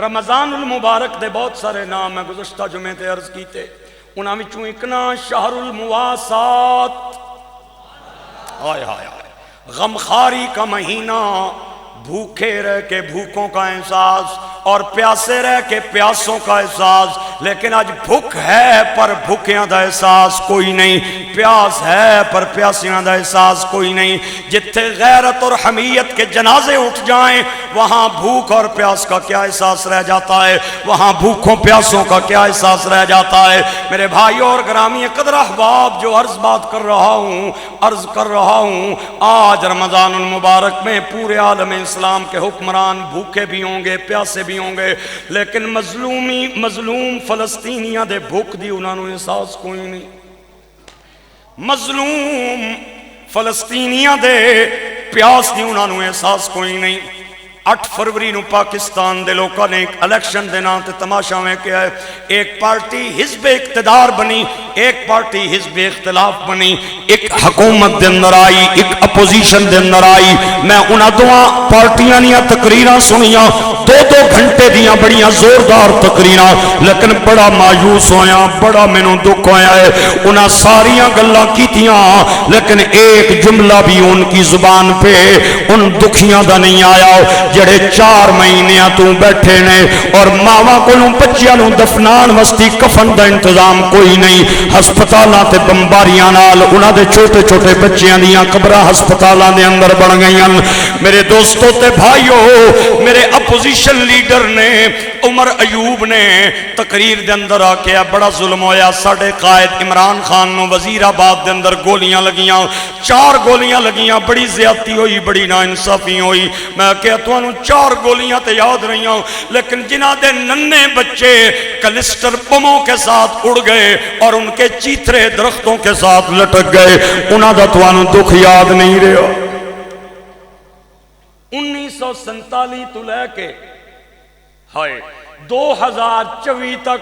رمضان المبارک دے بہت سارے نام میں گزشتہ جمعے تے عرض کیتے، انہاں وچوں ایک نا شہر المواسات، ہائے ہائے ہائے، غمخاری کا مہینہ، بھوکے رہ کے بھوکوں کا احساس اور پیاسے رہ کے پیاسوں کا احساس، لیکن آج بھوک ہے پر بھوکیاں دا احساس کوئی نہیں، پیاس ہے پر پیاسیاں دا احساس کوئی نہیں۔ جتھے غیرت اور حمیت کے جنازے اٹھ جائیں وہاں بھوک اور پیاس کا کیا احساس رہ جاتا ہے، وہاں بھوکوں پیاسوں کا کیا احساس رہ جاتا ہے۔ میرے بھائیوں اور گرامی قدر احباب، جو عرض بات کر رہا ہوں، آج رمضان المبارک میں پورے عالم اسلام کے حکمران بھوکے بھی ہوں گے، پیاسے بھی ہوں گے، لیکن مظلوم فلسطینیاں دے بھوک دی انہاں نوں احساس کوئی نہیں۔ مظلوم فلسطینیاں دے پیاس دی انہاں نوں احساس کوئی نہیں۔ 8 فروری نو پاکستان دے لوکاں نے ایک الیکشن دے نام تے تماشا میں کیا ہے، ایک پارٹی حزب اقتدار بنی، ایک پارٹی حزب اختلاف بنی، ایک حکومت دے اندر آئی، ایک اپوزیشن دے اندر آئی۔ میں انہاں دوہاں پارٹیاں دیاں تقریراں سنیاں، 2 گھنٹے دیاں بڑیاں زوردار تقریراں، لیکن بڑا مایوس ہویا، بڑا مینوں دکھ ہویا ہے۔ انہاں ساریاں گلاں کیتیاں، لیکن ایک جملہ بھی ان کی زبان پہ ان دکھیاں دا نہیں آیا جڑے 4 مہینیاں تو بیٹھے نے اور ماواں کولوں بچیاں نوں دفنان واسطے کفن دا انتظام کوئی نہیں۔ ہسپتالاں تے بمباریاں نال انہاں دے چھوٹے چھوٹے بچیاں دیاں قبراں ہسپتالاں دے اندر بن گئیاں۔ میرے دوستو تے بھائیو، میرے اپوزیشن لیڈر نے عمر ایوب نے تقریر دے اندر آکیا بڑا ظلم ہویا، ساڈے قائد عمران خان نو وزیر آباد دے اندر گولیاں لگیاں، 4 گولیاں لگیاں، بڑی زیادتی ہوئی، بڑی ناانصافی ہوئی۔ میں کہا تو 4 گولیاں تے یاد رہی ہوں، لیکن جنہ دے ننے بچے کلسٹر بموں کے ساتھ اڑ گئے اور ان کے چیترے درختوں کے ساتھ لٹک گئے، انہاں دا تانوں دکھ یاد نہیں رہا۔ 1947 تو لے کے 2024 تک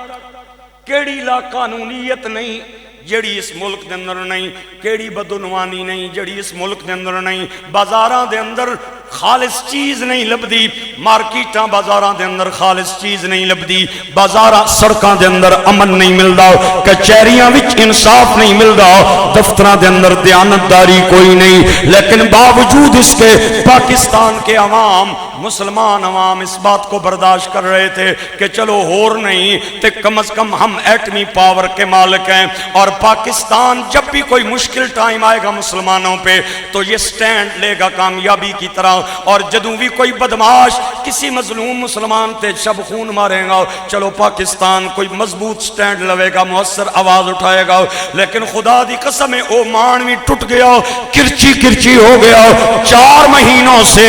کیڑی لا قانونیت نہیں جڑی اس ملک دے اندر نہیں، کیڑی بدعنوانی نہیں جڑی اس ملک دے اندر نہیں، بازاراں دے اندر خالص چیز نہیں لبدی، مارکیٹاں بازاراں دے اندر خالص چیز نہیں لبدی، بازاراں سڑکاں دے اندر امن نہیں ملدا، کچہریاں وچ انصاف نہیں ملدا، دفتراں دے اندر دیانتداری کوئی نہیں۔ لیکن باوجود اس کے پاکستان کے عوام، مسلمان عوام اس بات کو برداشت کر رہے تھے کہ چلو ہور نہیں تے کم از کم ہم ایٹمی پاور کے مالک ہیں، اور پاکستان جب بھی کوئی مشکل ٹائم آئے گا مسلمانوں پہ تو یہ سٹینڈ لے گا کامیابی کی طرح، اور جدوں بھی کوئی بدماش کسی مظلوم مسلمان تے شب خون مارے گا، چلو پاکستان کوئی مضبوط سٹینڈ لوے گا، مؤثر آواز اٹھائے گا۔ لیکن خدا دی قسم او مان بھی ٹوٹ گیا، کرچی کرچی ہو گیا۔ 4 مہینوں سے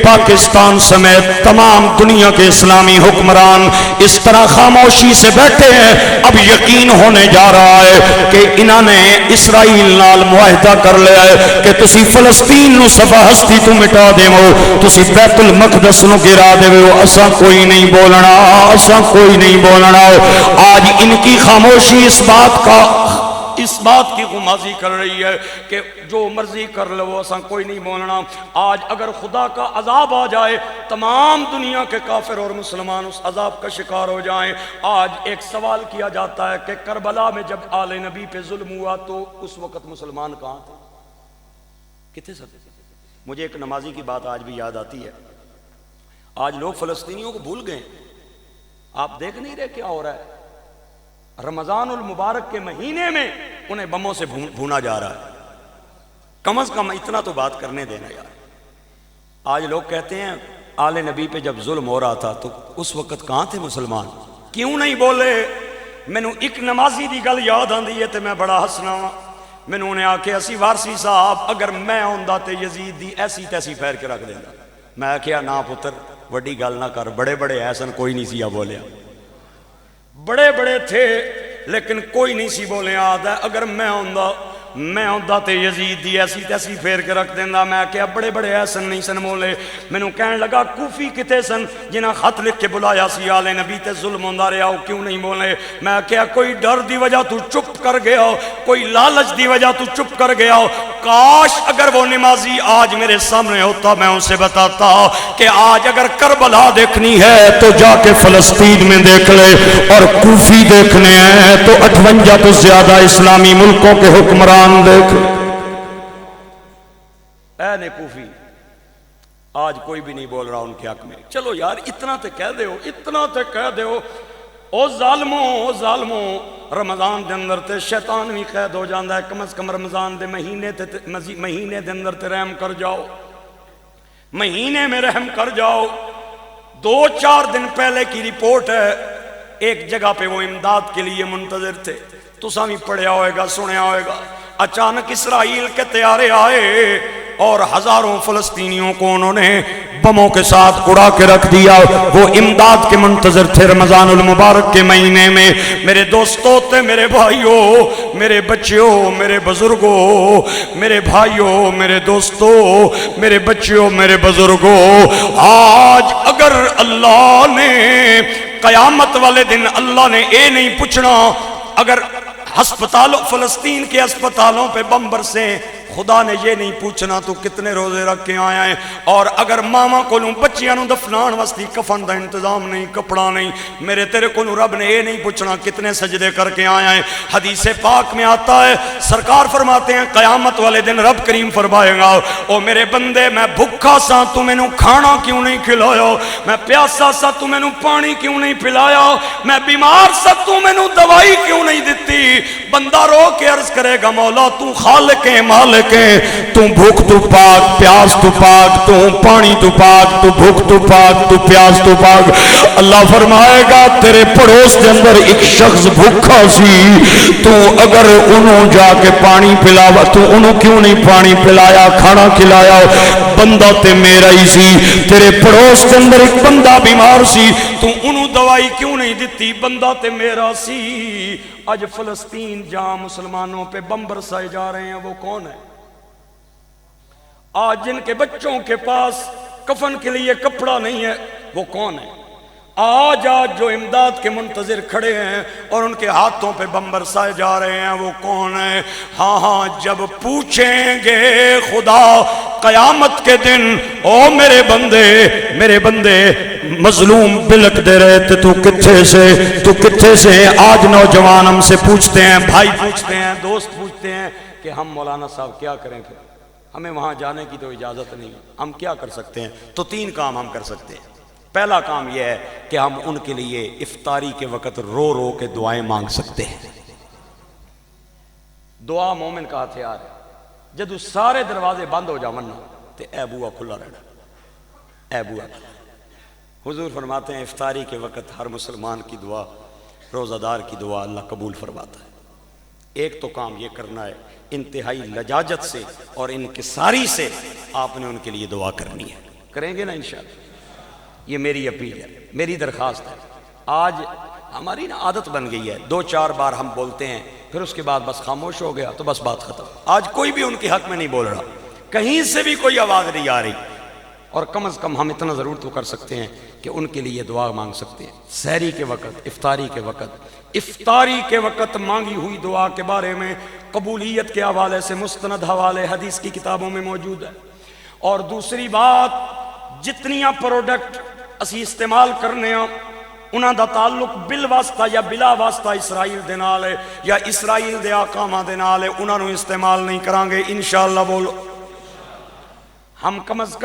پاکستان سمیت تمام دنیا کے اسلامی حکمران اس طرح خاموشی سے بیٹھے ہیں۔ اب یقین ہونے جا رہا ہے کہ انہوں نے اسرائیل نال معاہدہ کر لیا ہے کہ تسی فلسطین نو صفحہ ہستی تو مٹا دیو، تسی بیت المقدس نو گرا دیو، اساں کوئی نہیں بولنا، اساں کوئی نہیں بولنا۔ آج ان کی خاموشی اس بات کی غمازی کر رہی ہے کہ جو مرضی کر لو اساں کوئی نہیں بولنا۔ آج اگر خدا کا عذاب آ جائے تمام دنیا کے کافر اور مسلمان اس عذاب کا شکار ہو جائیں۔ آج ایک سوال کیا جاتا ہے کہ کربلا میں جب آل نبی پہ ظلم ہوا تو اس وقت مسلمان کہاں تھے، کتنے سب؟ مجھے ایک نمازی کی بات آج بھی یاد آتی ہے۔ آج لوگ فلسطینیوں کو بھول گئے، آپ دیکھ نہیں رہے کیا ہو رہا ہے؟ رمضان المبارک کے مہینے میں انہیں بموں سے بھونا جا رہا ہے۔ کم از کم اتنا تو بات کرنے دینا یار۔ آج لوگ کہتے ہیں آل نبی پہ جب ظلم ہو رہا تھا تو اس وقت کہاں تھے مسلمان، کیوں نہیں بولے؟ میں نے ایک نمازی دی گل یاد آندی ہے تے میں بڑا ہسنا ہوں۔ میں نے انہیں آکھے اسی وارسی صاحب اگر میں ہوندا تے یزید دی ایسی تیسی پھیر کے رکھ دینا۔ میں آکھیا نا پتر وڈی گل نہ کر، بڑے بڑے ایسن کوئی نہیں سی بولیا، بڑے بڑے تھے لیکن کوئی نہیں سی بولے۔ آدھا اگر میں ہوندا تے یزید دی ایسی تیسی پھیر کے رکھ دینا۔ میں کہا بڑے بڑے ایسن نہیں سن بولے۔ میں نے کہنے لگا کوفی کتے سن جنہاں خط لکھ کے بلایا سی آل نبی تے ظلم ہوندا رہا، وہ کیوں نہیں بولے؟ میں کہا کوئی ڈر دی وجہ تو چپ چپ کر گیا ہو، کوئی لالچ دی وجہ تو چپ کر گیا ہو. کاش اگر وہ نمازی آج میرے سامنے ہوتا، میں اسے بتاتا کہ آج اگر کربلا دیکھنی ہے تو جا کے فلسطین میں دیکھ لے، اور کوفی دیکھنے ہیں تو 58 تو زیادہ اسلامی ملکوں کے حکمران دیکھ. اے نے کوفی، آج کوئی بھی نہیں بول رہا ان کے حق میں. چلو یار اتنا تے کہہ دے ہو، اتنا تے کہہ دے ہو. او ظالموں رمضان دے اندر تے شیطان بھی قید ہو جاندہ ہے. کم از کم رمضان دے مہینے دے اندر تے رحم کر جاؤ، مہینے میں رحم کر جاؤ. 2-4 دن پہلے کی رپورٹ ہے، ایک جگہ پہ وہ امداد کے لیے منتظر تھے. تو سامی پڑھیا ہوئے گا، سنیا ہوئے گا. اچانک اسرائیل کے طیارے آئے اور ہزاروں فلسطینیوں کو انہوں نے بموں کے ساتھ اڑا کے رکھ دیا. وہ امداد کے منتظر تھے رمضان المبارک کے مہینے میں. میرے دوستوں تے میرے بھائیوں، میرے بچیوں، میرے بزرگوں، میرے بھائیوں، میرے دوستوں، میرے بچیوں، میرے بزرگوں، آج اگر اللہ نے قیامت والے دن اللہ نے اے نہیں پوچھنا، اگر فلسطین کے ہسپتالوں پہ بم برسے، خدا نے یہ نہیں پوچھنا تو کتنے روزے رکھ کے آیا ہے. اور اگر ماما کو بچیاں نو دفنان واسطے کفن دا انتظام نہیں، کپڑا نہیں، میرے تیرے کو رب نے یہ نہیں پوچھنا کتنے سجدے کر کے آیا ہے. حدیث پاک میں آتا ہے، سرکار فرماتے ہیں قیامت والے دن رب کریم فرمائے گا، او میرے بندے میں بھوکا سا تو میں نو کھانا کیوں نہیں کھلایا، میں پیاسا سا تو میں نو پانی کیوں نہیں پلایا، میں بیمار سا تو میں نو دوائی کیوں نہیں دیتی. بندہ رو کے عرض کرے گا مولا تو خالق ہے، مالک ہے، تو بھوک تو پاک، پیاس تو پاک، تو پانی تو پاک، تو بھوک تو پاک، تو پیاس تو پاک. اللہ فرمائے گا تیرے پڑوس کے اندر ایک شخص بھوکا سی، تو اگر انہوں جا کے پانی پلاوا تو انہوں کیوں نہیں پانی پلایا، کھانا کھلایا. بندہ تے میرا ہی سی. تیرے پڑوس کے اندر ایک بندہ بیمار سی، تو انہوں دوائی کیوں نہیں دیتی، بندہ تے میرا سی. آج فلسطین جہاں مسلمانوں پہ بم برسائے جا رہے ہیں وہ کون ہے؟ آج جن کے بچوں کے پاس کفن کے لیے کپڑا نہیں ہے وہ کون ہے؟ آج جو امداد کے منتظر کھڑے ہیں اور ان کے ہاتھوں پہ بم برسائے جا رہے ہیں وہ کون ہے؟ ہاں جب پوچھیں گے خدا قیامت کے دن، او میرے بندے مظلوم بلک دے رہے تھے تو کتھے سے. آج نوجوان ہم سے پوچھتے ہیں، بھائی پوچھتے ہیں، دوست پوچھتے ہیں کہ ہم مولانا صاحب کیا کریں، پھر ہمیں وہاں جانے کی تو اجازت نہیں، ہم کیا کر سکتے ہیں؟ تو 3 کام ہم کر سکتے ہیں. پہلا کام یہ ہے کہ ہم ان کے لیے افطاری کے وقت رو رو کے دعائیں مانگ سکتے ہیں. دعا مومن کا ہتھیار ہے. جدو سارے دروازے بند ہو جاون تے اے بوا کھلا رہنا، اے بوا. حضور فرماتے ہیں افطاری کے وقت ہر مسلمان کی دعا، روزہ دار کی دعا اللہ قبول فرماتا ہے. ایک تو کام یہ کرنا ہے، انتہائی لجاجت سے اور انکساری سے آپ نے ان کے لیے دعا کرنی ہے. کریں گے نا انشاءاللہ؟ یہ میری اپیل ہے، میری درخواست ہے. آج ہماری نا عادت بن گئی ہے، 2-4 بار ہم بولتے ہیں پھر اس کے بعد بس خاموش ہو گیا تو بس بات ختم. آج کوئی بھی ان کے حق میں نہیں بول رہا، کہیں سے بھی کوئی آواز نہیں آ رہی. اور کم از کم ہم اتنا ضرور تو کر سکتے ہیں کہ ان کے لیے دعا مانگ سکتے ہیں. سحری کے وقت، افطاری کے وقت مانگی ہوئی دعا کے بارے میں قبولیت کے حوالے سے مستند حوالے حدیث کی کتابوں میں موجود ہے. اور دوسری بات، جتنیاں پروڈکٹ اسی استعمال کرنے ہاں انہاں دا تعلق بالواسطہ یا بلا واسطہ اسرائیل دے نال ہے یا اسرائیل دے آقامہ دے نال ہے، انہاں نو استعمال نہیں کران گے انشاءاللہ. بولو ہم کم از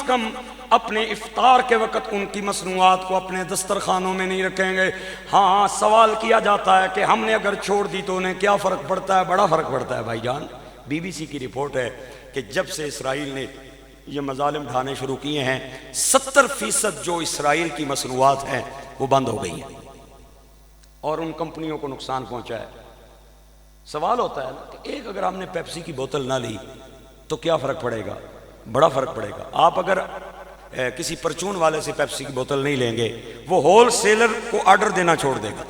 کم اپنے افطار کے وقت ان کی مصنوعات کو اپنے دسترخوانوں میں نہیں رکھیں گے. ہاں سوال کیا جاتا ہے کہ ہم نے اگر چھوڑ دی تو انہیں کیا فرق پڑتا ہے؟ بڑا فرق پڑتا ہے بھائی جان. BBC کی رپورٹ ہے کہ جب سے اسرائیل نے یہ مظالم ڈھانے شروع کیے ہیں 70% جو اسرائیل کی مصنوعات ہیں وہ بند ہو گئی ہیں اور ان کمپنیوں کو نقصان پہنچا ہے. سوال ہوتا ہے کہ ایک اگر ہم نے پیپسی کی بوتل نہ لی تو کیا فرق پڑے گا؟ بڑا فرق پڑے گا. آپ اگر کسی پرچون والے سے پیپسی کی بوتل نہیں لیں گے، وہ ہول سیلر کو آرڈر دینا چھوڑ دے گا.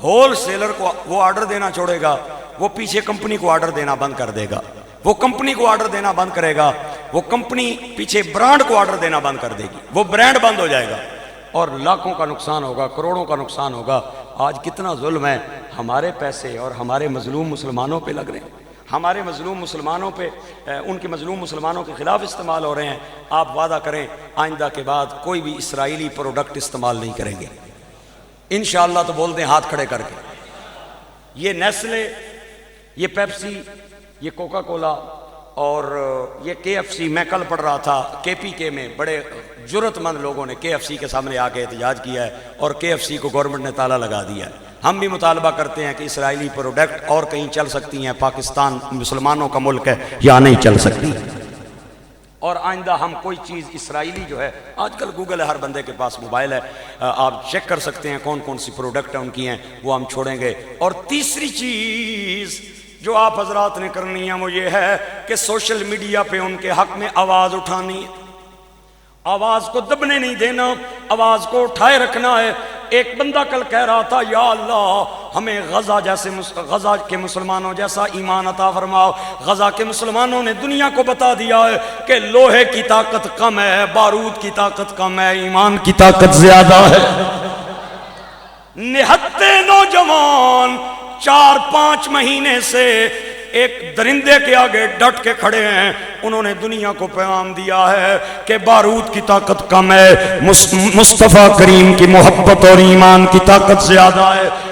ہول سیلر کو وہ آرڈر دینا چھوڑے گا، وہ پیچھے کمپنی کو آرڈر دینا بند کر دے گا. وہ کمپنی کو آرڈر دینا بند کرے گا، وہ کمپنی پیچھے برانڈ کو آرڈر دینا بند کر دے گی، وہ برانڈ بند ہو جائے گا اور لاکھوں کا نقصان ہوگا، کروڑوں کا نقصان ہوگا. آج کتنا ظلم ہے. ہمارے پیسے اور ہمارے مظلوم مسلمانوں پہ لگ رہے ہیں، ہمارے مظلوم مسلمانوں پہ ان کے مظلوم مسلمانوں کے خلاف استعمال ہو رہے ہیں۔ آپ وعدہ کریں آئندہ کے بعد کوئی بھی اسرائیلی پروڈکٹ استعمال نہیں کریں گے انشاءاللہ، تو بول دیں ہاتھ کھڑے کر کے۔ یہ نیسلے، یہ پیپسی، یہ کوکا کولا اور یہ KFC، میں کل پڑھ رہا تھا KPK میں بڑے جرت مند لوگوں نے KFC کے سامنے آ کے احتجاج کیا ہے اور KFC کو گورنمنٹ نے تالا لگا دیا ہے۔ ہم بھی مطالبہ کرتے ہیں کہ اسرائیلی پروڈکٹ اور کہیں چل سکتی ہیں، پاکستان مسلمانوں کا ملک ہے، یا نہیں چل سکتی، اور آئندہ ہم کوئی چیز اسرائیلی جو ہے، آج کل گوگل ہے، ہر بندے کے پاس موبائل ہے، آپ چیک کر سکتے ہیں کون کون سی پروڈکٹ ہیں ان کی ہیں، وہ ہم چھوڑیں گے۔ اور تیسری چیز جو آپ حضرات نے کرنی ہے وہ یہ ہے کہ سوشل میڈیا پہ ان کے حق میں آواز اٹھانی ہے، آواز کو دبنے نہیں دینا، آواز کو اٹھائے رکھنا ہے۔ ایک بندہ کل کہہ رہا تھا یا اللہ ہمیں غزہ کے مسلمانوں جیسا ایمان عطا فرماؤ۔ غزہ کے مسلمانوں نے دنیا کو بتا دیا ہے کہ لوہے کی طاقت کم ہے، بارود کی طاقت کم ہے، ایمان کی طاقت زیادہ ہے۔ نہتے نوجوان 4-5 مہینے سے ایک درندے کے آگے ڈٹ کے کھڑے ہیں، انہوں نے دنیا کو پیغام دیا ہے کہ بارود کی طاقت کم ہے، مصطفیٰ کریم کی محبت اور ایمان کی طاقت زیادہ ہے۔